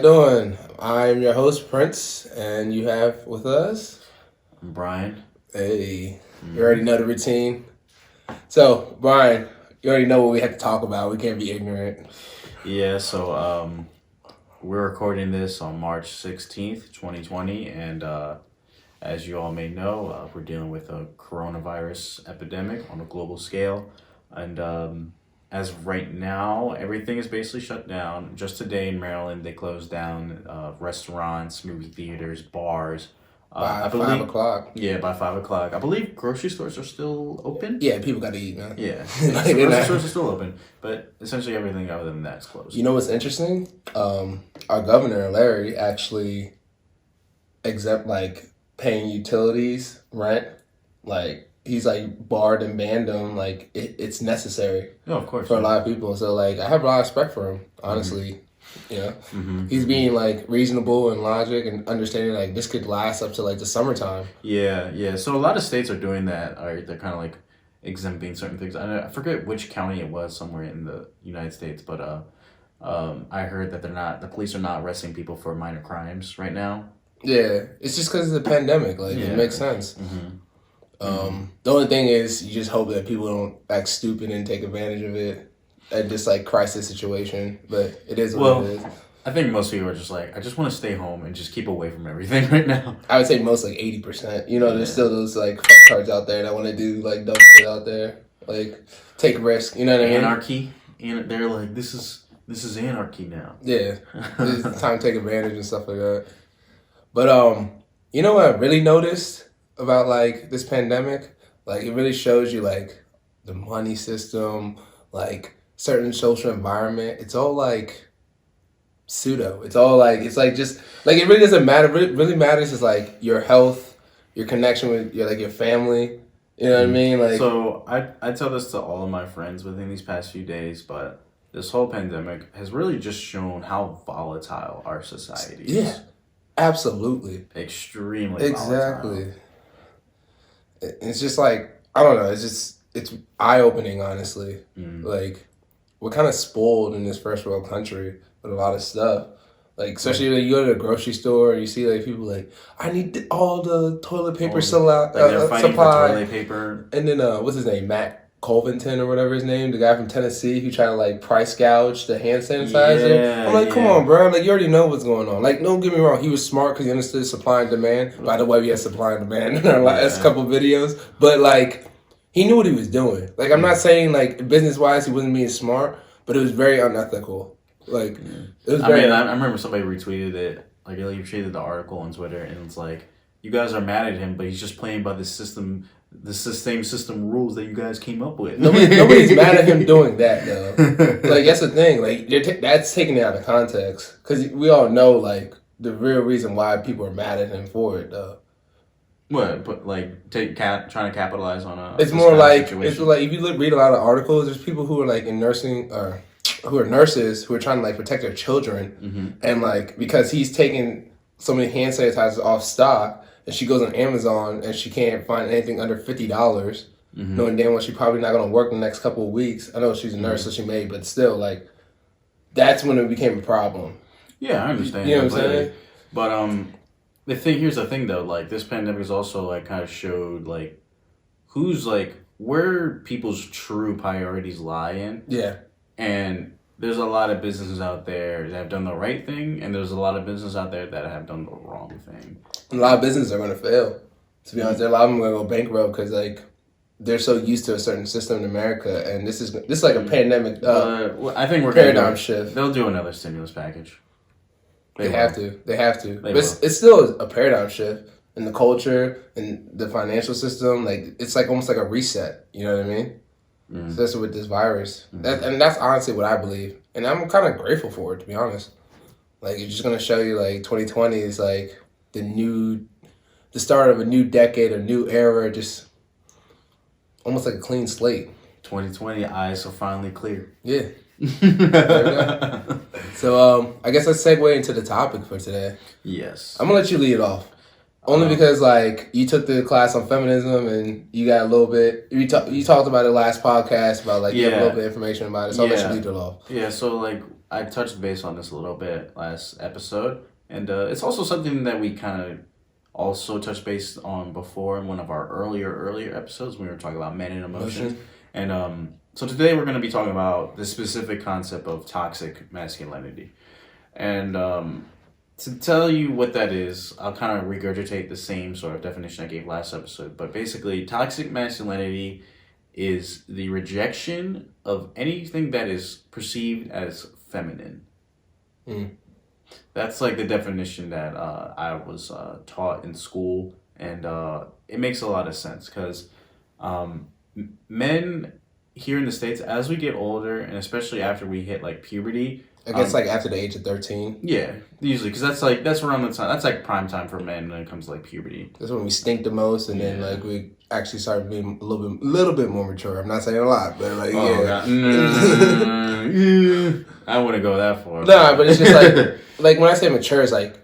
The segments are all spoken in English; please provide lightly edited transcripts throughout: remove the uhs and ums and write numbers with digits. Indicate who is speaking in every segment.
Speaker 1: doing? I'm your host, Prince, and you have with us...
Speaker 2: I'm Brian.
Speaker 1: Hey, you already know the routine. So, Brian, you already know what we have to talk about. We can't be ignorant.
Speaker 2: Yeah, so we're recording this on March 16th, 2020, and as you all may know, we're dealing with a coronavirus epidemic on a global scale, and as of right now, everything is basically shut down. Just today in Maryland, they closed down restaurants, movie theaters, bars.
Speaker 1: By 5 o'clock.
Speaker 2: Yeah, by 5 o'clock. I believe grocery stores are still open.
Speaker 1: Yeah, people got to eat, man.
Speaker 2: Yeah, grocery stores are still open, but essentially everything other than that is closed.
Speaker 1: You know what's interesting? Our governor, Larry, actually exempt, paying utilities, rent. He's, barred and banned them. It's necessary.
Speaker 2: No, of course.
Speaker 1: For a lot of people. So, I have a lot of respect for him, honestly. Mm-hmm. You know, he's being reasonable and logic and understanding this could last up to the summertime.
Speaker 2: Yeah. So a lot of states are doing that. They're kind of exempting certain things. I forget which county it was, somewhere in the United States, but I heard that the police are not arresting people for minor crimes right now.
Speaker 1: Yeah, it's just because of the pandemic. It makes sense. Mm-hmm. The only thing is, you just hope that people don't act stupid and take advantage of it. At this crisis situation, but it is what it is.
Speaker 2: I think most people are just I just want to stay home and just keep away from everything right now.
Speaker 1: I would say most 80%. You know, there's still those fucktards out there that want to do dumb shit out there, take risk. You know what I mean?
Speaker 2: Anarchy, and they're this is anarchy now.
Speaker 1: Yeah, it's time to take advantage and stuff like that. But you know what I really noticed about this pandemic? It really shows you the money system, certain social environment, it's all pseudo. It's all it's just it really doesn't matter. What really matters is your health, your connection with your family. You know what I mean?
Speaker 2: So I tell this to all of my friends within these past few days, but this whole pandemic has really just shown how volatile our society is.
Speaker 1: Yeah, absolutely.
Speaker 2: Extremely
Speaker 1: exactly. Volatile. It's just I don't know. It's eye opening, honestly. We're kind of spoiled in this first world country with a lot of stuff. Especially when you go to the grocery store and you see people I need all the toilet paper supply.
Speaker 2: They're fighting for toilet paper.
Speaker 1: And then what's his name? Matt Colvington or whatever his name, the guy from Tennessee who tried to price gouge the hand sanitizer.
Speaker 2: Yeah,
Speaker 1: I'm come on, bro. You already know what's going on. Don't get me wrong. He was smart because he understood supply and demand. By the way, we had supply and demand in our last couple videos. But he knew what he was doing. I'm not saying business-wise he wasn't being smart, but it was very unethical. It was very...
Speaker 2: I remember somebody retweeted it. He retweeted the article on Twitter, and it's you guys are mad at him, but he's just playing by the system, the same system rules that you guys came up with.
Speaker 1: Nobody's mad at him doing that, though. That's the thing. That's taking it out of context. Because we all know, the real reason why people are mad at him for it, though.
Speaker 2: What? But trying to capitalize on a.
Speaker 1: It's more it's if you read a lot of articles, there's people who are in nursing or who are nurses who are trying to protect their children, and because he's taking so many hand sanitizers off stock, and she goes on Amazon and she can't find anything under $50, knowing damn well she's probably not gonna work the next couple of weeks. I know she's a nurse, so she may, but still that's when it became a problem.
Speaker 2: Yeah, I understand.
Speaker 1: You know what I'm saying?
Speaker 2: But here's the thing though, this pandemic has also kind of showed who's where people's true priorities lie in.
Speaker 1: Yeah.
Speaker 2: And there's a lot of businesses out there that have done the right thing, and there's a lot of businesses out there that have done the wrong thing.
Speaker 1: A lot of businesses are going to fail. To be honest, a lot of them are going to go bankrupt because they're so used to a certain system in America, and this is a pandemic.
Speaker 2: I think we're
Speaker 1: paradigm shift.
Speaker 2: They'll do another stimulus package.
Speaker 1: They have to. But it's still a paradigm shift in the culture and the financial system. It's almost like a reset. You know what I mean? Especially with this virus. That's honestly what I believe. And I'm kind of grateful for it, to be honest. It's just going to show you 2020 is the start of a new decade, a new era, just almost like a clean slate.
Speaker 2: 2020 eyes are finally clear.
Speaker 1: Yeah. There we go. So I guess let's segue into the topic for today.
Speaker 2: Yes.
Speaker 1: I'm gonna let you lead it off. Only because you took the class on feminism and you got a little bit you talked about it last podcast about you have a little bit of information about it, so I'll let you lead it off.
Speaker 2: Yeah, so I touched base on this a little bit last episode, and it's also something that we kind of also touched base on before in one of our earlier episodes when we were talking about men and emotions. And so today we're going to be talking about the specific concept of toxic masculinity. And to tell you what that is, I'll kind of regurgitate the same sort of definition I gave last episode. But basically, toxic masculinity is the rejection of anything that is perceived as feminine. That's like the definition that I was taught in school, and it makes a lot of sense because men here in the States, as we get older, and especially after we hit like puberty,
Speaker 1: I guess like after the age of 13.
Speaker 2: Yeah, usually because that's around the time. That's like prime time for men when it comes to like puberty.
Speaker 1: That's when we stink the most, and then like we actually start being a little bit more mature. I'm not saying a lot, but like
Speaker 2: I wouldn't go that far.
Speaker 1: Nah, but it's just like when I say mature, it's like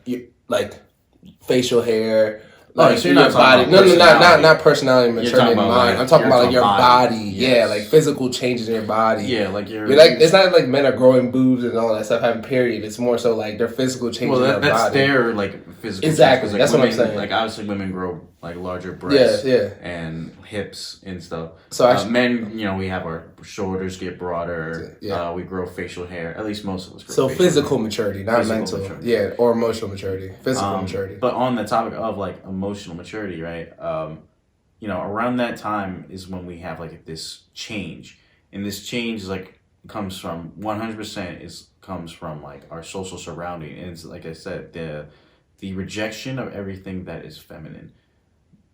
Speaker 1: facial hair. Like,
Speaker 2: so you're not
Speaker 1: body. No, not personality, maturity in mind.
Speaker 2: Like,
Speaker 1: I'm talking about like your body. Yes. Yeah, like physical changes in your body.
Speaker 2: Yeah, like you're
Speaker 1: like it's not like men are growing boobs and all that stuff having period. It's more so like their physical changes in their body.
Speaker 2: That's their like physical.
Speaker 1: Exactly,
Speaker 2: changes. Like,
Speaker 1: that's
Speaker 2: women,
Speaker 1: what I'm saying.
Speaker 2: Like obviously women grow like larger breasts, and hips and stuff.
Speaker 1: So actually,
Speaker 2: men, we have our shoulders get broader. Yeah. We grow facial hair. At least most of us grow.
Speaker 1: So physical maturity, not mental. Maturity. Yeah, or emotional maturity. Physical maturity.
Speaker 2: But on the topic of like emotional maturity, right? Around that time is when we have like this change, and this change is like comes from 100% comes from like our social surrounding, and it's like I said, the rejection of everything that is feminine.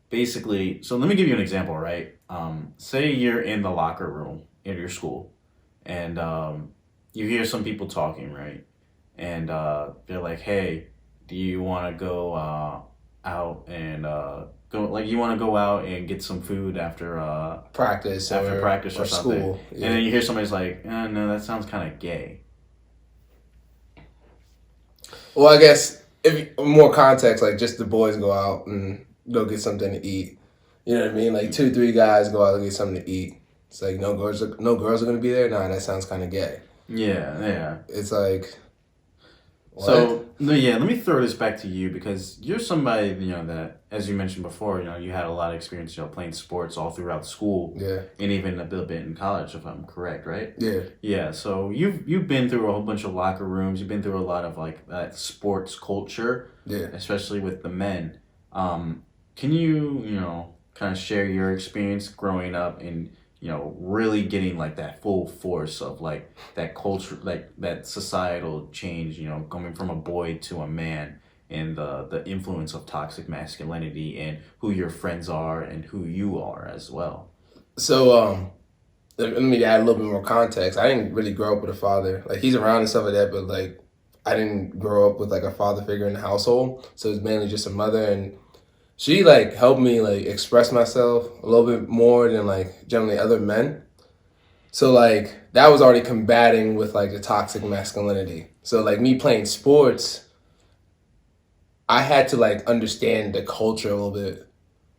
Speaker 2: Basically, so let me give you an example, right? Say you're in the locker room in your school, and you hear some people talking, right? And they're like, "Hey, do you want to go out and you want to go out and get some food after
Speaker 1: practice
Speaker 2: or
Speaker 1: something?"
Speaker 2: School, and then you hear somebody's like, "No, that sounds kind of gay."
Speaker 1: Well, I guess if more context, like just the boys go out and go get something to eat. You know what I mean? Like 2-3 guys go out and get something to eat. It's like no girls are going to be there. Nah, that sounds kind of gay.
Speaker 2: Yeah.
Speaker 1: It's like. What?
Speaker 2: So let me throw this back to you because you're somebody that, as you mentioned before, you had a lot of experience playing sports all throughout school, and even a little bit in college, if I'm correct, right? Yeah. So you've been through a whole bunch of locker rooms. You've been through a lot of like that sports culture, especially with the men. Can you kind of share your experience growing up and really getting like that full force of like that culture, like that societal change, coming from a boy to a man, and the influence of toxic masculinity and who your friends are and who you are as well?
Speaker 1: So, let me add a little bit more context. I didn't really grow up with a father. Like he's around and stuff like that, but like I didn't grow up with like a father figure in the household. So it's mainly just a mother, and she like helped me like express myself a little bit more than like generally other men. So like that was already combating with like the toxic masculinity. So like me playing sports, I had to like understand the culture a little bit.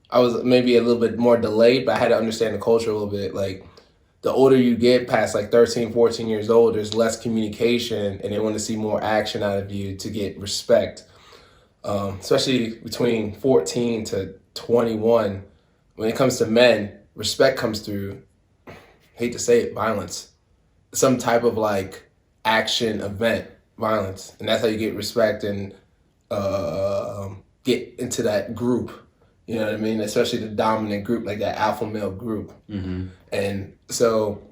Speaker 1: I was maybe a little bit more delayed, but I had to understand the culture a little bit. Like the older you get past like 13, 14 years old, there's less communication and they want to see more action out of you to get respect. Especially between 14 to 21, when it comes to men, respect comes through, hate to say it, violence. Some type of like action event, violence. And that's how you get respect and get into that group. You know what I mean? Especially the dominant group, like that alpha male group. Mm-hmm. And so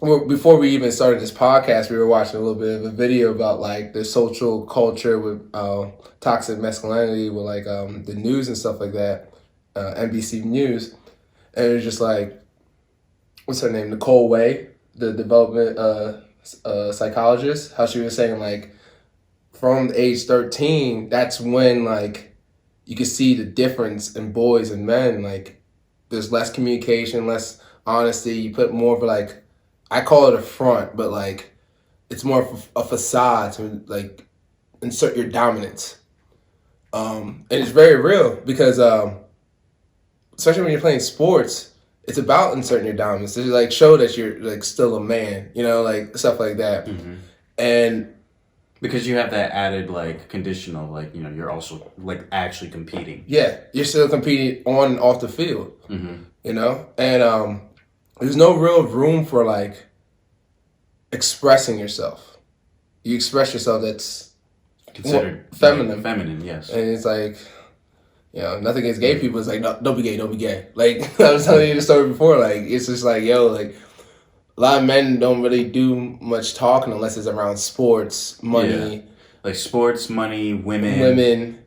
Speaker 1: before we even started this podcast, we were watching a little bit of a video about like the social culture with toxic masculinity with like the news and stuff like that, NBC News. And it was just like, what's her name? Nicole Way, the development psychologist, how she was saying like from age 13, that's when like you can see the difference in boys and men. Like there's less communication, less honesty. You put more of like, I call it a front, but like it's more of a facade to like insert your dominance. And it's very real because especially when you're playing sports, it's about inserting your dominance. It's like show that you're like still a man, like stuff like that. Mm-hmm. And
Speaker 2: because you have that added like condition of like, you know, you're also like actually competing.
Speaker 1: Yeah, you're still competing on and off the field.
Speaker 2: Mm-hmm.
Speaker 1: You know, and there's no real room for like expressing yourself. You express yourself, that's
Speaker 2: considered
Speaker 1: feminine.
Speaker 2: Like, feminine, yes.
Speaker 1: And it's like, you know, nothing against gay people. It's like, no, don't be gay, don't be gay. Like I was telling you the story before. Like it's just like, yo, like a lot of men don't really do much talking unless it's around sports, money.
Speaker 2: Yeah. Like sports, money, women.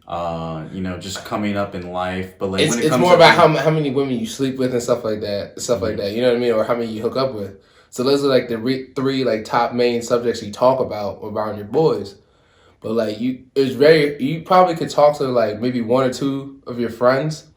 Speaker 2: You know, just coming up in life. But like
Speaker 1: it's more about how many women you sleep with and stuff like that. Stuff like that. You know what I mean? Or how many you hook up with. So those are like the three like top main subjects you talk about around your boys. But like you probably could talk to like maybe one or two of your friends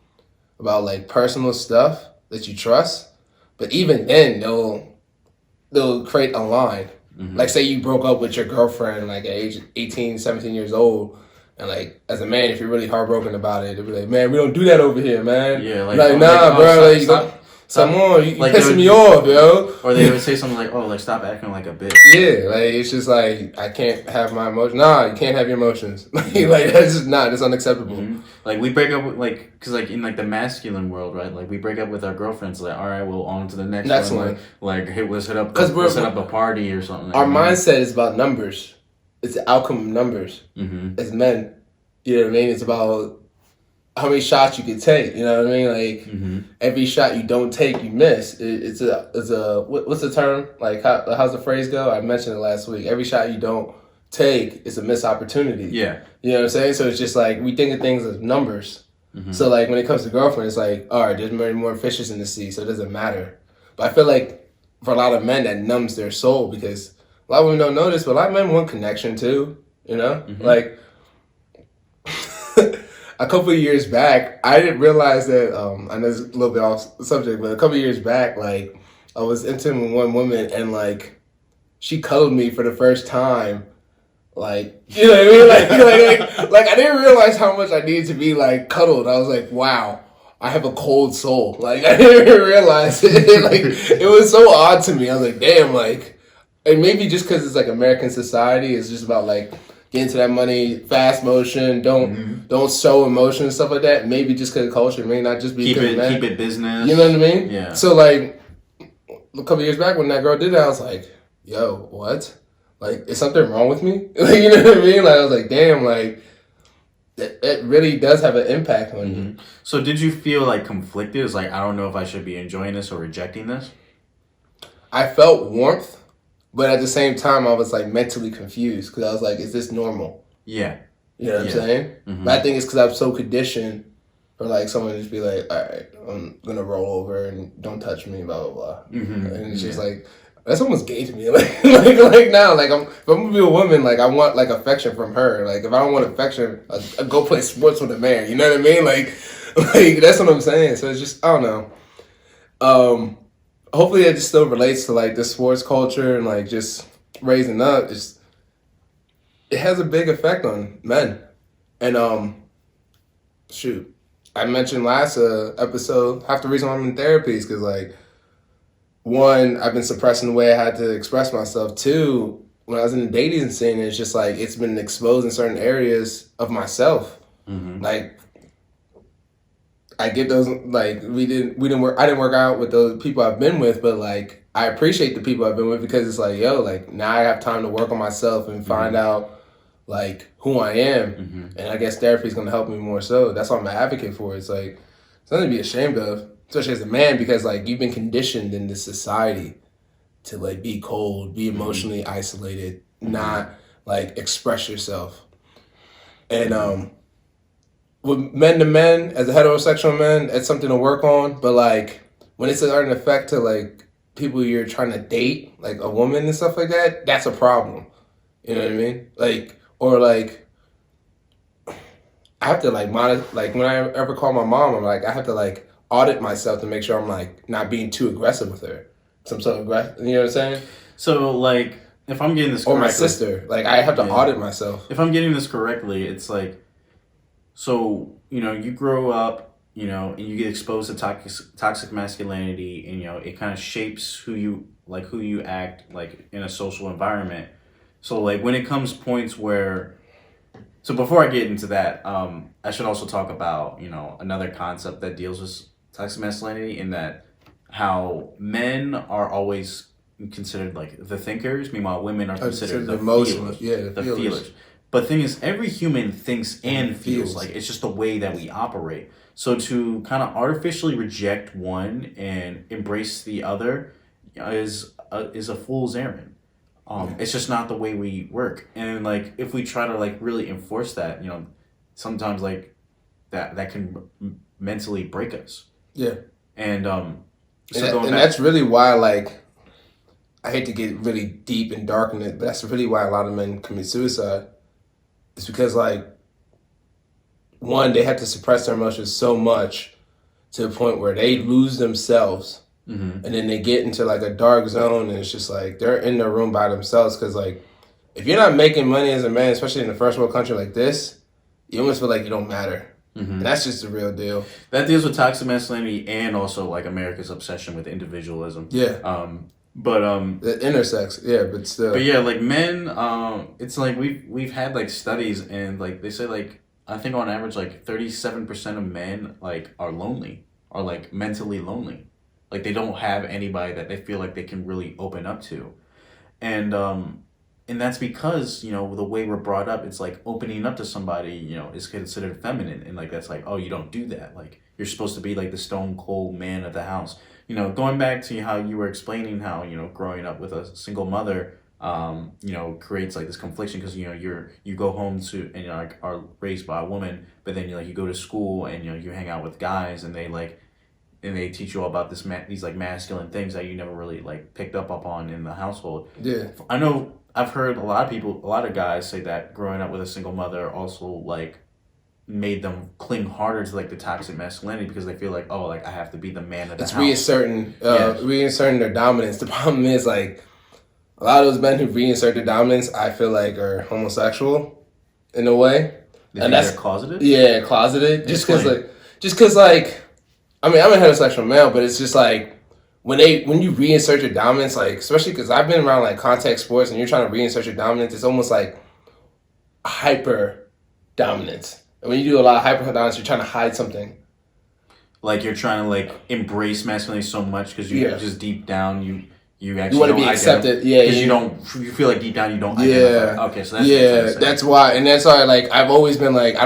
Speaker 1: about like personal stuff that you trust. But even then they'll create a line. Mm-hmm. Like say you broke up with your girlfriend like at age 18, 17 years old. And like as a man, if you're really heartbroken about it, they'll be like, man, we don't do that over here, man.
Speaker 2: Yeah,
Speaker 1: like nah, bro, come on, you like pissing me off, yo.
Speaker 2: Or they would say something like, "Oh, like stop acting like a bitch."
Speaker 1: Yeah, like it's just like I can't have my emotions. Nah, you can't have your emotions. Like that's just that's unacceptable.
Speaker 2: Mm-hmm. Like we break up with like, cause like in like the masculine world, right? Like we break up with our girlfriends. Like, all right, we'll on to the next one. Like hey, let's hit up a party or something.
Speaker 1: Our mindset is about numbers. It's the outcome of numbers. Mm-hmm. As men, you know what I mean. It's about how many shots you can take, you know what I mean? Like every shot you don't take, you miss. It's a what's the term? Like how's the phrase go? I mentioned it last week. Every shot you don't take is a missed opportunity.
Speaker 2: Yeah,
Speaker 1: you know what I'm saying? So it's just like we think of things as numbers. Mm-hmm. So like when it comes to girlfriend, it's like all right, there's many more fishes in the sea, so it doesn't matter. But I feel like for a lot of men that numbs their soul because a lot of women don't know this, but a lot of men want connection too. You know, like. A couple of years back, I didn't realize that, I know it's a little bit off subject, but a couple of years back, like, I was intimate with one woman, and, like, she cuddled me for the first time, like, you know what I mean? Like I didn't realize how much I needed to be, like, cuddled. I was like, wow, I have a cold soul. Like, I didn't even realize it. Like, it was so odd to me. I was like, damn, like, and maybe just because it's, like, American society, it's just about, like, get into that money, fast motion, don't show emotion and stuff like that. Maybe just because of culture, may not just be
Speaker 2: keep it business.
Speaker 1: You know what I mean?
Speaker 2: Yeah.
Speaker 1: So like a couple of years back when that girl did that, I was like, yo, what? Like, is something wrong with me? Like, you know what I mean? Like I was like, damn, like that really does have an impact on you.
Speaker 2: So did you feel like conflicted? It was like, I don't know if I should be enjoying this or rejecting this?
Speaker 1: I felt warmth. But at the same time, I was like mentally confused because I was like, is this normal?
Speaker 2: Yeah.
Speaker 1: You know what I'm saying? Mm-hmm. But I think it's because I'm so conditioned for like someone to just be like, all right, I'm going to roll over and don't touch me, blah, blah, blah. Mm-hmm. And it's just like, that's almost gay to me. Like now, like if I'm going to be a woman, like I want like affection from her. Like if I don't want affection, I go play sports with a man. You know what I mean? Like that's what I'm saying. So it's just, I don't know. Hopefully it just still relates to like the sports culture and like just raising up. It has a big effect on men. And shoot, I mentioned last episode, half the reason why I'm in therapy is because like, one, I've been suppressing the way I had to express myself. Two, when I was in the dating scene, it's just like it's been exposed in certain areas of myself. Like I get those, like, I didn't work out with those people I've been with, but, like, I appreciate the people I've been with because it's like, yo, like, now I have time to work on myself and find out, like, who I am. And I guess therapy is going to help me more so. That's what I'm an advocate for. It's like, it's nothing to be ashamed of, especially as a man, because, like, you've been conditioned in this society to, like, be cold, be emotionally isolated, not, like, express yourself. And, with men to men, as a heterosexual man, it's something to work on. But like when it's starting to affect to like people you're trying to date, like a woman and stuff like that, that's a problem. You know what I mean? Like or like I have to like like when I ever call my mom, I'm like I have to like audit myself to make sure I'm like not being too aggressive with her. Some sort of aggressive, you know what I'm saying?
Speaker 2: So like if I'm getting this correctly,
Speaker 1: or my sister, like I have to audit myself.
Speaker 2: If I'm getting this correctly, it's like. So, you know, you grow up, you know, and you get exposed to toxic masculinity and, you know, it kind of shapes who you act, like, in a social environment. So like when it comes points where, so before I get into that, I should also talk about, another concept that deals with toxic masculinity, in that how men are always considered like the thinkers, meanwhile women are considered the feelers.
Speaker 1: Yeah,
Speaker 2: the feelers. But the thing is, every human thinks and feels. Like, it's just the way that we operate. So to kind of artificially reject one and embrace the other is a fool's errand. It's just not the way we work. And like, if we try to like really enforce that, sometimes like that can mentally break us.
Speaker 1: Yeah.
Speaker 2: And
Speaker 1: that's really why, like, I hate to get really deep and dark in it, but that's really why a lot of men commit suicide. It's because, like, one, they have to suppress their emotions so much to the point where they lose themselves. Mm-hmm. And then they get into, like, a dark zone, and it's just, like, they're in their room by themselves. Because, like, if you're not making money as a man, especially in a first world country like this, you almost feel like you don't matter. Mm-hmm. And that's just the real deal.
Speaker 2: That deals with toxic masculinity and also, like, America's obsession with individualism.
Speaker 1: Yeah.
Speaker 2: But
Speaker 1: it intersects, yeah, but still.
Speaker 2: But yeah, like men, it's like we've had like studies, and like they say, like, I think on average like 37% of men like are lonely, are like mentally lonely, like they don't have anybody that they feel like they can really open up to, and that's because the way we're brought up, it's like opening up to somebody is considered feminine, and like that's like, oh, you don't do that, like you're supposed to be like the stone cold man of the house. Going back to how you were explaining how, growing up with a single mother, creates like this confliction, because, you go home and like are raised by a woman, but then you go to school and, you hang out with guys, and they teach you all about these like masculine things that you never really like picked up on in the household.
Speaker 1: Yeah.
Speaker 2: I know I've heard a lot of guys say that growing up with a single mother also like made them cling harder to like the toxic masculinity, because they feel like, oh, like I have to be the man of the house.
Speaker 1: It's reasserting their dominance. The problem is, like, a lot of those men who reinsert their dominance, I feel like, are homosexual in a way.
Speaker 2: And that's closeted?
Speaker 1: Yeah, closeted. Just because like, I mean, I'm a heterosexual male, but it's just like, when you reinsert your dominance, like, especially because I've been around like contact sports, and you're trying to reinsert your dominance, it's almost like hyper dominance. And when you do a lot of hyper-dominance, you're trying to hide something.
Speaker 2: Like you're trying to like embrace masculinity so much because you just deep down you actually
Speaker 1: want to be accepted. Yeah,
Speaker 2: because you feel like deep down you don't identify. Okay, so
Speaker 1: that's why, and that's why, like, I've always been like, I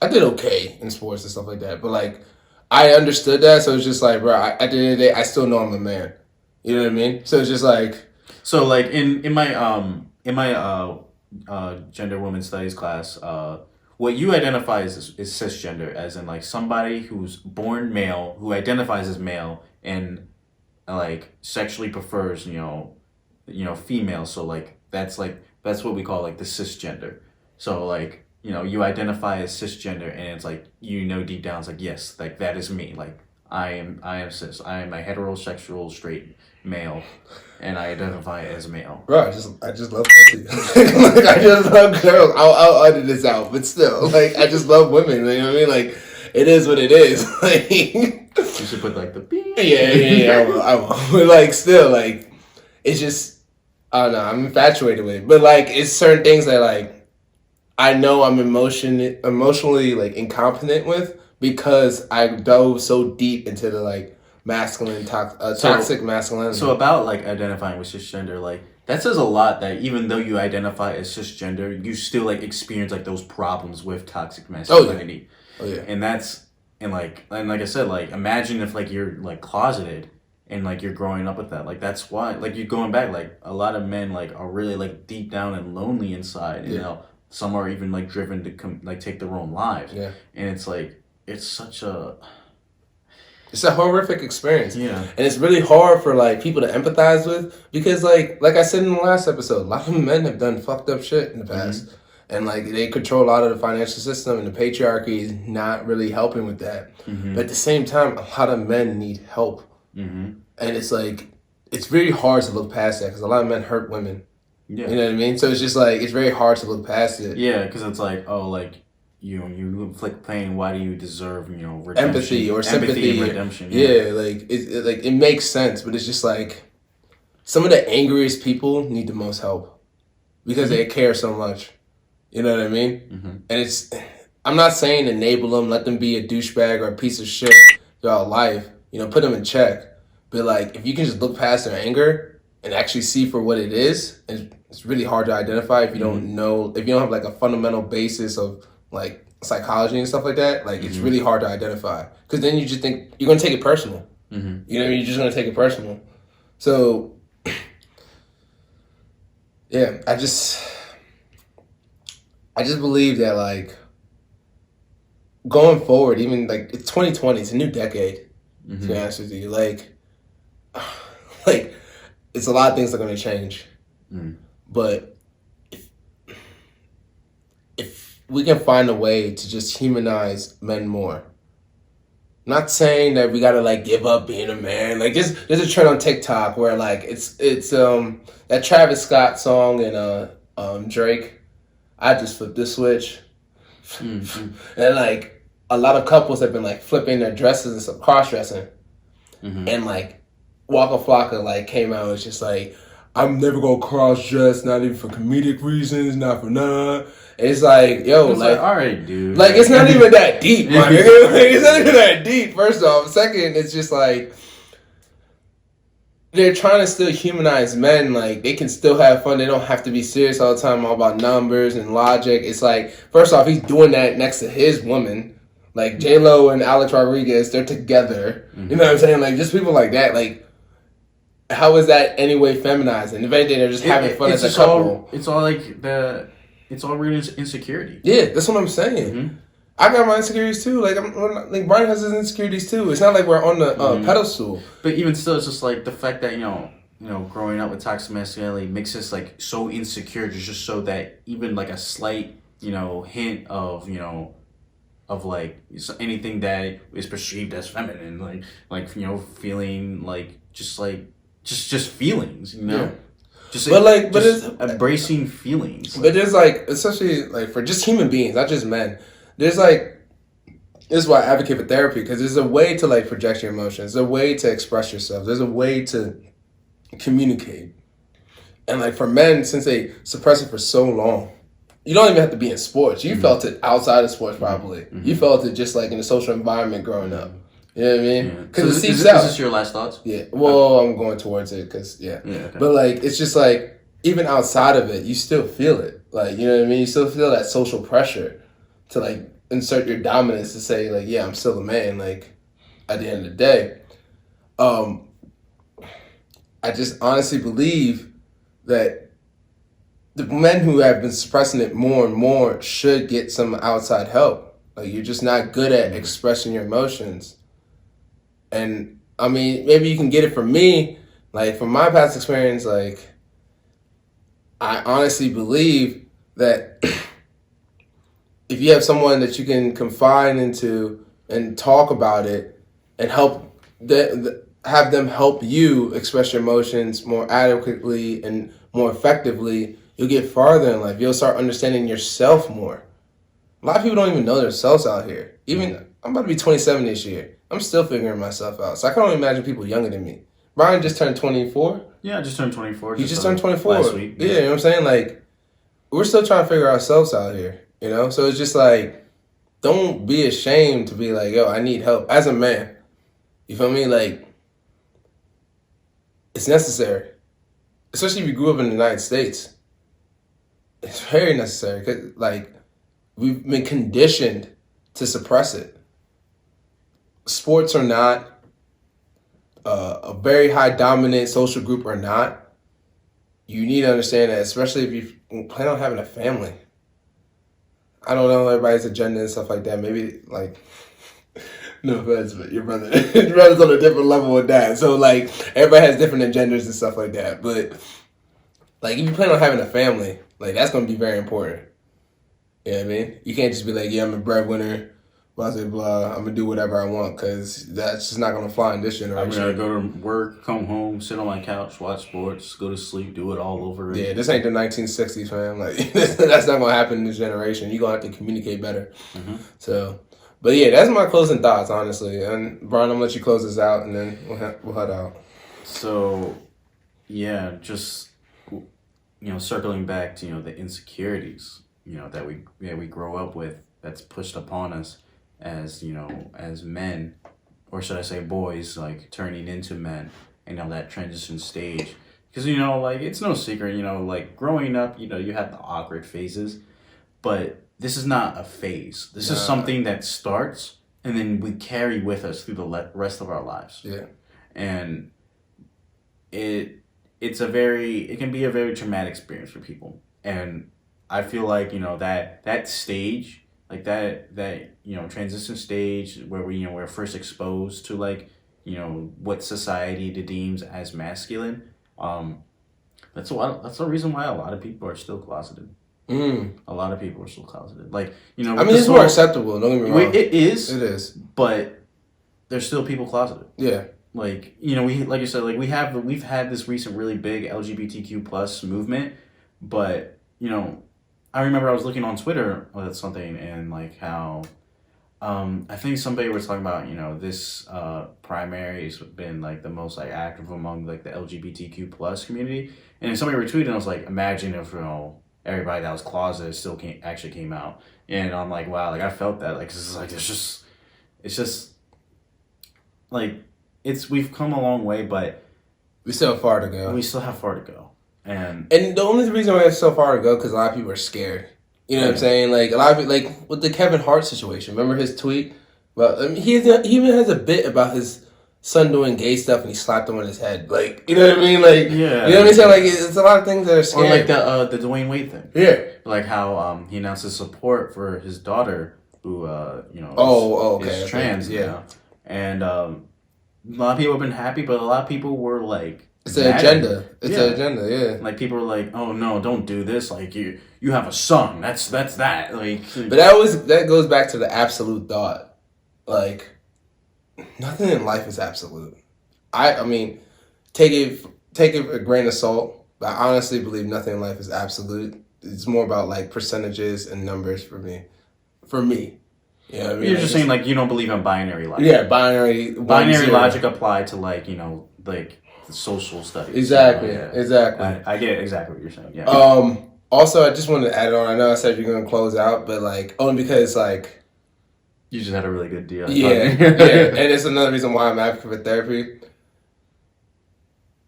Speaker 1: did okay in sports and stuff like that, but like I understood that, so it's just like, bro, at the end of the day, I still know I'm a man. You know what I mean? So it's just like,
Speaker 2: so like in my gender women studies class, what you identify is cisgender, as in like somebody who's born male, who identifies as male, and like sexually prefers female. So like that's what we call like the cisgender. So like you identify as cisgender, and it's like deep down it's like, yes, like that is me. Like I am cis. I am a heterosexual straight male, and I identify as male.
Speaker 1: Bro, I just love pussy. Like, I just love girls. I'll edit this out, but still, like, I just love women. You know what I mean? Like, it is what it is. Like,
Speaker 2: you should put like the beep.
Speaker 1: Yeah. I will. But like, still, like, it's just, I don't know. I'm infatuated with it, but like, it's certain things that like I know I'm emotionally like incompetent with, because I dove so deep into the like masculine toxic masculinity.
Speaker 2: So about like identifying with cisgender, like that says a lot, that even though you identify as cisgender, you still like experience like those problems with toxic masculinity.
Speaker 1: Oh yeah.
Speaker 2: And like I said, like imagine if like you're like closeted and like you're growing up with that. Like that's why, like, you're going back, like a lot of men like are really like deep down and lonely inside. Some are even like driven to take their own lives.
Speaker 1: Yeah.
Speaker 2: And it's like, it's
Speaker 1: a horrific experience.
Speaker 2: Yeah.
Speaker 1: And it's really hard for like people to empathize with, because like I said in the last episode, a lot of men have done fucked up shit in the past. Mm-hmm. And like they control a lot of the financial system, and the patriarchy is not really helping with that. Mm-hmm. But at the same time, a lot of men need help. Mm-hmm. And it's like, it's very hard to look past that, because a lot of men hurt women. Yeah. You know what I mean? So it's just like, it's very hard to look past it.
Speaker 2: Yeah, because it's like, oh, like, you inflict pain, why do you deserve, redemption?
Speaker 1: Empathy or sympathy.
Speaker 2: And redemption.
Speaker 1: Yeah, like, it makes sense, but it's just like, some of the angriest people need the most help. because they care so much. You know what I mean?
Speaker 2: Mm-hmm.
Speaker 1: And I'm not saying enable them, let them be a douchebag or a piece of shit throughout life. You know, put them in check. But like, if you can just look past their anger and actually see for what it is, it's really hard to identify if you don't know, if you don't have like a fundamental basis of like psychology and stuff like that. Like, it's really hard to identify because then you just think you're gonna take it personal.
Speaker 2: Mm-hmm.
Speaker 1: You know what I mean? You're just gonna take it personal. So, yeah, I just believe that like going forward, even like it's 2020, it's a new decade. To be honest with you, like it's a lot of things that are going to change. But if we can find a way to just humanize men more, not saying that we got to like give up being a man. Like there's a trend on TikTok where like it's that Travis Scott song and Drake, I just flipped this switch, and like a lot of couples have been like flipping their dresses and some cross dressing, and like Waka Flocka like came out and was just like, I'm never gonna cross dress, not even for comedic reasons, not for none. It's like, yo,
Speaker 2: it's like all right, dude.
Speaker 1: Like it's not even that deep, my nigga. Like, it's not even that deep. First off, second, it's just like they're trying to still humanize men. Like they can still have fun. They don't have to be serious all the time, all about numbers and logic. It's like, first off, he's doing that next to his woman. Like J-Lo and Alex Rodriguez, they're together. You know what I'm saying? Like just people like that. Like how is that any way feminizing? If anything, they're just having fun as a couple.
Speaker 2: It's all real insecurity.
Speaker 1: Yeah, that's what I'm saying. I got my insecurities too. Like Brian has his insecurities too. It's not like we're on the pedestal.
Speaker 2: But even still, it's just like the fact that you know, growing up with toxic masculinity makes us like so insecure, just so that even like a slight hint of of like anything that is perceived as feminine, like feeling like just feelings,
Speaker 1: Yeah.
Speaker 2: Just
Speaker 1: it's
Speaker 2: embracing feelings.
Speaker 1: But there's like, especially like for just human beings, not just men. There's like, this is why I advocate for therapy, because there's a way to like project your emotions. There's a way to express yourself. There's a way to communicate. And like for men, since they suppress it for so long, you don't even have to be in sports. You felt it outside of sports, probably. You felt it just like in the social environment growing up. You know what I mean?
Speaker 2: Because so is this your last thoughts?
Speaker 1: Yeah. Well, I'm going towards it because,
Speaker 2: okay.
Speaker 1: But like, it's just like, even outside of it, you still feel it. Like, you know what I mean? You still feel that social pressure to like insert your dominance to say like, yeah, I'm still a man. Like, at the end of the day, I just honestly believe that the men who have been suppressing it more and more should get some outside help. Like, you're just not good at expressing your emotions. And, I mean, maybe you can get it from me. Like, from my past experience, like, I honestly believe that if you have someone that you can confide into and talk about it and help have them help you express your emotions more adequately and more effectively, you'll get farther in life. You'll start understanding yourself more. A lot of people don't even know themselves out here. Even, I'm about to be 27 this year. I'm still figuring myself out. So I can only imagine people younger than me. Brian just turned 24.
Speaker 2: Yeah, I just turned 24.
Speaker 1: He just turned 24.
Speaker 2: Last week.
Speaker 1: Yeah, you know what I'm saying? Like, we're still trying to figure ourselves out here, you know? So it's just like, don't be ashamed to be like, yo, I need help. As a man, you feel me? Like, it's necessary. Especially if you grew up in the United States. It's very necessary. Because, like, we've been conditioned to suppress it. Sports or not, a very high dominant social group or not, you need to understand that, especially if you plan on having a family. I don't know everybody's agenda and stuff like that. Maybe, like, no offense, but your brother's on a different level with that. So, like, everybody has different agendas and stuff like that. But, like, if you plan on having a family, like, that's going to be very important. You know what I mean? You can't just be like, yeah, I'm a breadwinner, blah, blah, blah. I'm going to do whatever I want, because that's just not going to fly in this generation.
Speaker 2: I'm going to go to work, come home, sit on my couch, watch sports, go to sleep, do it all over again.
Speaker 1: Yeah, this ain't the 1960s, fam. Like, that's not going to happen in this generation. You're going to have to communicate better. So, but yeah, that's my closing thoughts, honestly. And Brian, I'm going to let you close this out, and then we'll head out.
Speaker 2: So, yeah, just circling back to, the insecurities, that we grow up with, that's pushed upon us as, as men, or should I say boys, like turning into men, that transition stage. Because, like, it's no secret, like growing up, you have the awkward phases, but this is not a phase. This is something that starts and then we carry with us through the rest of our lives.
Speaker 1: Yeah.
Speaker 2: And it can be a very traumatic experience for people. And I feel like, that stage, like that transition stage where we're first exposed to, like, what society deems as masculine, that's the reason why a lot of people are still closeted. A lot of people are still closeted. Like,
Speaker 1: I mean, it's more acceptable. Don't get me wrong.
Speaker 2: It is.
Speaker 1: It is.
Speaker 2: But there's still people closeted.
Speaker 1: Yeah.
Speaker 2: Like, we, like you said, like we've had this recent really big LGBTQ plus movement, but I remember I was looking on Twitter about something and like how, I think somebody was talking about this primary has been like the most like active among like the LGBTQ plus community, and then somebody retweeted and I was like, imagine if everybody that was closeted still came out, and I'm like, wow, like I felt that, like it's just like we've come a long way, but
Speaker 1: we still have far to go.
Speaker 2: We still have far to go, and
Speaker 1: the only reason why it's so far to go because a lot of people are scared. You know what I'm saying? Like a lot of people, like with the Kevin Hart situation. Remember his tweet? Well, I mean, he even has a bit about his son doing gay stuff and he slapped him on his head. Like, you know what I mean? Like,
Speaker 2: yeah,
Speaker 1: you know what I'm saying? Like, it's a lot of things that are scary.
Speaker 2: Or like the Dwayne Wade thing.
Speaker 1: Yeah,
Speaker 2: like how he announced his support for his daughter who is trans.
Speaker 1: Yeah,
Speaker 2: and a lot of people have been happy, but a lot of people were like,
Speaker 1: it's an agenda. It's an agenda. Yeah.
Speaker 2: Like people were like, "Oh no, don't do this. Like you have a son. That's that." Like,
Speaker 1: but that goes back to the absolute thought. Like, nothing in life is absolute. I mean, take it a grain of salt. But I honestly believe nothing in life is absolute. It's more about like percentages and numbers for me. You know what I mean?
Speaker 2: You're just saying like you don't believe in binary logic.
Speaker 1: Yeah, binary
Speaker 2: logic applied to like like social studies.
Speaker 1: Exactly.
Speaker 2: I get exactly what you're saying. Yeah.
Speaker 1: Also, I just wanted to add on. I know I said you're gonna close out, but like only because like
Speaker 2: you just had a really good deal.
Speaker 1: Yeah, and it's another reason why I'm advocating for therapy.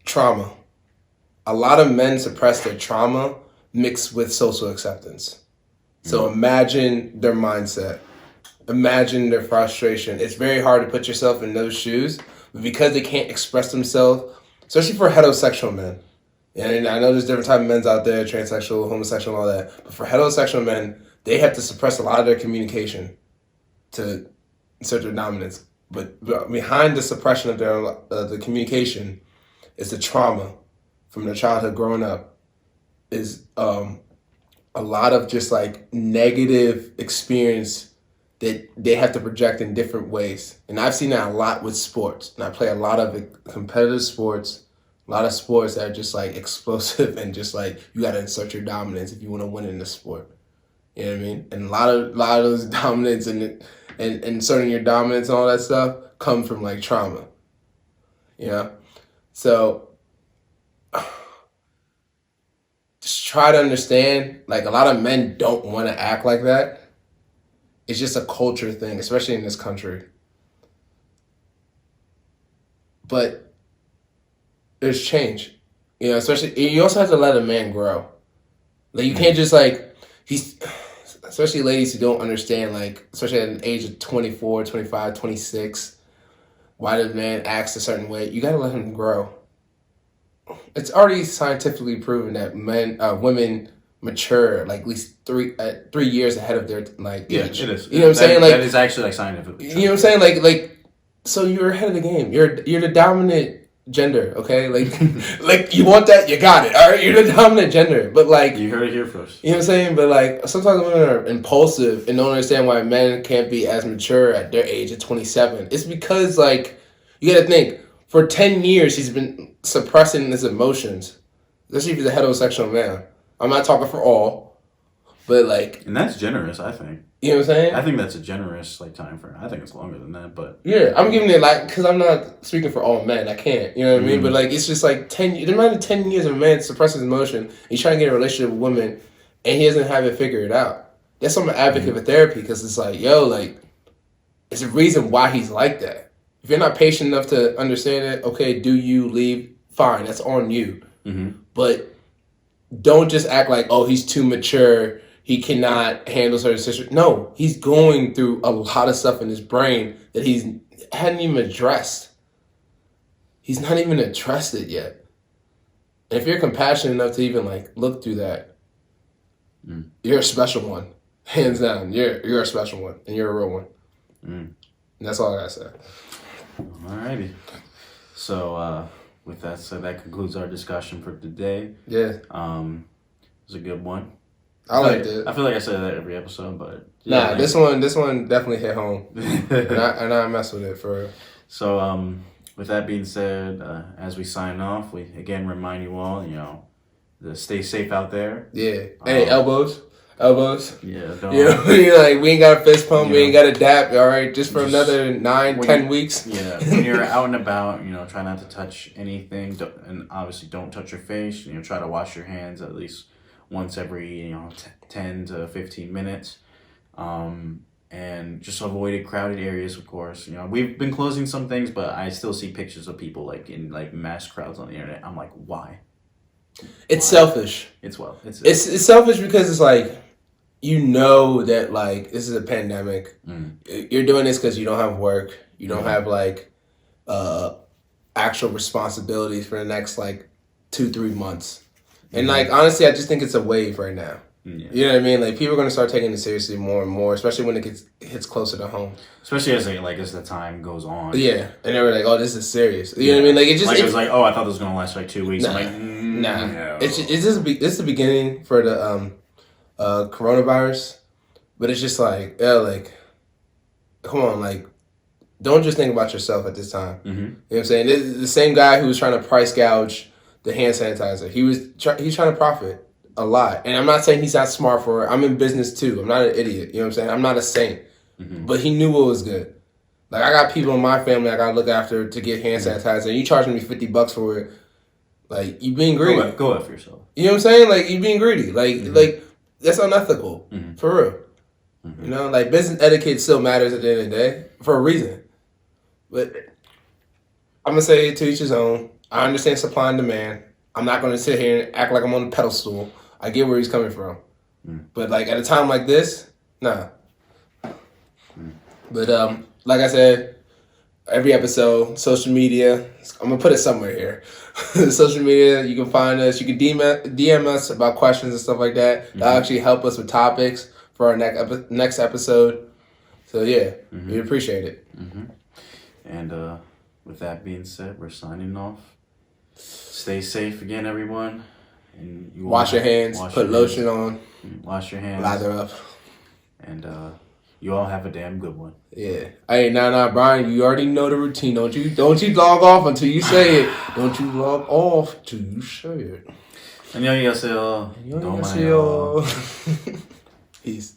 Speaker 1: Trauma. A lot of men suppress their trauma mixed with social acceptance. So imagine their mindset. Imagine their frustration. It's very hard to put yourself in those shoes, but because they can't express themselves, especially for heterosexual men. And I know there's different types of men out there, transsexual, homosexual, and all that. But for heterosexual men, they have to suppress a lot of their communication to insert their dominance. But behind the suppression of their the communication is the trauma from their childhood growing up. Is a lot of just like negative experience that they have to project in different ways. And I've seen that a lot with sports. And I play a lot of competitive sports, a lot of sports that are just like explosive and just like you got to insert your dominance if you want to win in the sport. You know what I mean? And a lot of those dominance and inserting your dominance and all that stuff come from like trauma. You know? So just try to understand, like a lot of men don't want to act like that. It's just a culture thing, especially in this country. But there's change. You know, especially, you also have to let a man grow. Like, you can't just, like, especially ladies who don't understand, like, especially at an age of 24, 25, 26, why the man acts a certain way. You got to let him grow. It's already scientifically proven that women mature like at least 3 years ahead of their like age.
Speaker 2: It is.
Speaker 1: You know what I'm saying? Like,
Speaker 2: that is actually like scientifically true.
Speaker 1: You know what I'm saying? Like so you're ahead of the game. You're the dominant gender, okay? Like like you want that, you got it. All right, you're the dominant gender. But like
Speaker 2: you heard it here first.
Speaker 1: You know what I'm saying? But like sometimes women are impulsive and don't understand why men can't be as mature at their age of 27. It's because like you got to think for 10 years he's been suppressing his emotions, especially if he's a heterosexual man. I'm not talking for all, But like,
Speaker 2: and that's generous, I think.
Speaker 1: You know what I'm saying?
Speaker 2: I think that's a generous like time frame. I think it's longer than that, but
Speaker 1: yeah, I'm giving it like because I'm not speaking for all men. I can't, you know what I mean? But like, it's just like 10. The amount of 10 years of a man suppresses emotion. He's trying to get in a relationship with women, and he doesn't have it figured out. That's why I'm an advocate for therapy because it's like, yo, like, it's a reason why he's like that. If you're not patient enough to understand it, okay, do you leave? Fine, that's on you. But don't just act like, oh, he's too mature. He cannot handle certain situations. No, he's going through a lot of stuff in his brain that he's hadn't even addressed. He's not even addressed it yet. And if you're compassionate enough to even like look through that, you're a special one. Hands down, you're a special one, and you're a real one. And that's all I gotta say.
Speaker 2: Alrighty. So with that said, that concludes our discussion for today.
Speaker 1: Yeah.
Speaker 2: It was a good one.
Speaker 1: I liked it.
Speaker 2: I feel like I say that every episode, but
Speaker 1: yeah, this one definitely hit home, and I mess with it for real.
Speaker 2: So with that being said, as we sign off, we again remind you all, to stay safe out there.
Speaker 1: Yeah. Hey, elbows.
Speaker 2: Yeah. Don't.
Speaker 1: You're like, we ain't got a fist pump, we ain't got a dap. All right, just for another 9-10 weeks.
Speaker 2: Yeah. When you're out and about, try not to touch anything, and obviously don't touch your face. Try to wash your hands at least once every 10 to 15 minutes, and just avoid crowded areas. Of course, we've been closing some things, but I still see pictures of people like in like mass crowds on the internet. I'm like, why?
Speaker 1: It's selfish.
Speaker 2: It's
Speaker 1: selfish because it's like, that like this is a pandemic. You're doing this because you don't have work. You don't have like actual responsibilities for the next like 2-3 months. And like honestly, I just think it's a wave right now. You know what I mean? Like people are gonna start taking it seriously more and more, especially when it hits closer to home.
Speaker 2: Especially as the time goes on.
Speaker 1: Yeah, and they were like, "Oh, this is serious." You know what I mean? Like it was
Speaker 2: like, "Oh, I thought this was gonna last like 2 weeks."
Speaker 1: Nah,
Speaker 2: I'm like,
Speaker 1: nah.
Speaker 2: No.
Speaker 1: This is the beginning for the coronavirus, but it's just like, yeah, like, come on, like, don't just think about yourself at this time. You know what I'm saying? This is the same guy who was trying to price gouge the hand sanitizer. He's trying to profit a lot. And I'm not saying he's not smart for it. I'm in business too. I'm not an idiot. You know what I'm saying? I'm not a saint. But he knew what was good. Like, I got people in my family I got to look after to get hand sanitizer. And you charging me $50 for it. Like, you being greedy.
Speaker 2: Go after yourself.
Speaker 1: You know what I'm saying? Like, you being greedy. Like that's unethical. For real. Like, business etiquette still matters at the end of the day. For a reason. But I'm going to say to each his own. I understand supply and demand. I'm not going to sit here and act like I'm on a pedestal. I get where he's coming from. But, like, at a time like this, nah. But, like I said, every episode, social media, I'm going to put it somewhere here. Social media, you can find us. You can DM us about questions and stuff like that. That'll actually help us with topics for our next episode. So, yeah, we appreciate it.
Speaker 2: And with that being said, we're signing off. Stay safe again, everyone. And
Speaker 1: wash your hands. Put lotion on.
Speaker 2: Wash your hands.
Speaker 1: Lather up.
Speaker 2: And you all have a damn good one.
Speaker 1: Yeah. Hey, nah, Brian. You already know the routine. Don't you log off until you say it. Don't you log off till you say it.
Speaker 2: 안녕히가세요.
Speaker 1: Peace.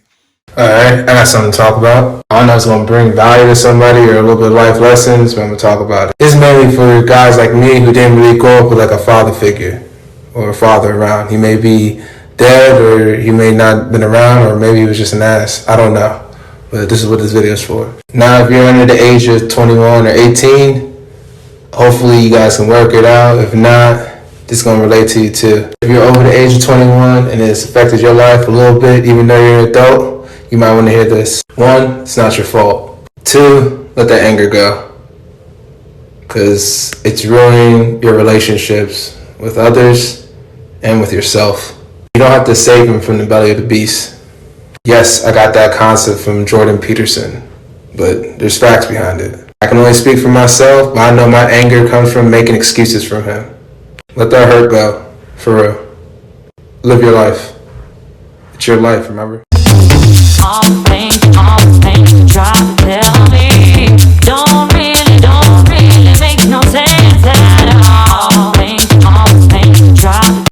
Speaker 1: Alright, I got something to talk about. I don't know if it's going to bring value to somebody or a little bit of life lessons, but I'm going to talk about it. It's mainly for guys like me who didn't really grow up with like a father figure or a father around. He may be dead or he may not have been around or maybe he was just an ass. I don't know. But this is what this video is for. Now, if you're under the age of 21 or 18, hopefully you guys can work it out. If not, this is going to relate to you too. If you're over the age of 21 and it's affected your life a little bit, even though you're an adult, you might want to hear this. 1, it's not your fault. 2, let that anger go. Because it's ruining your relationships with others and with yourself. You don't have to save him from the belly of the beast. Yes, I got that concept from Jordan Peterson, but there's facts behind it. I can only speak for myself, but I know my anger comes from making excuses from him. Let that hurt go, for real. Live your life. It's your life, remember? All the things you try to tell me.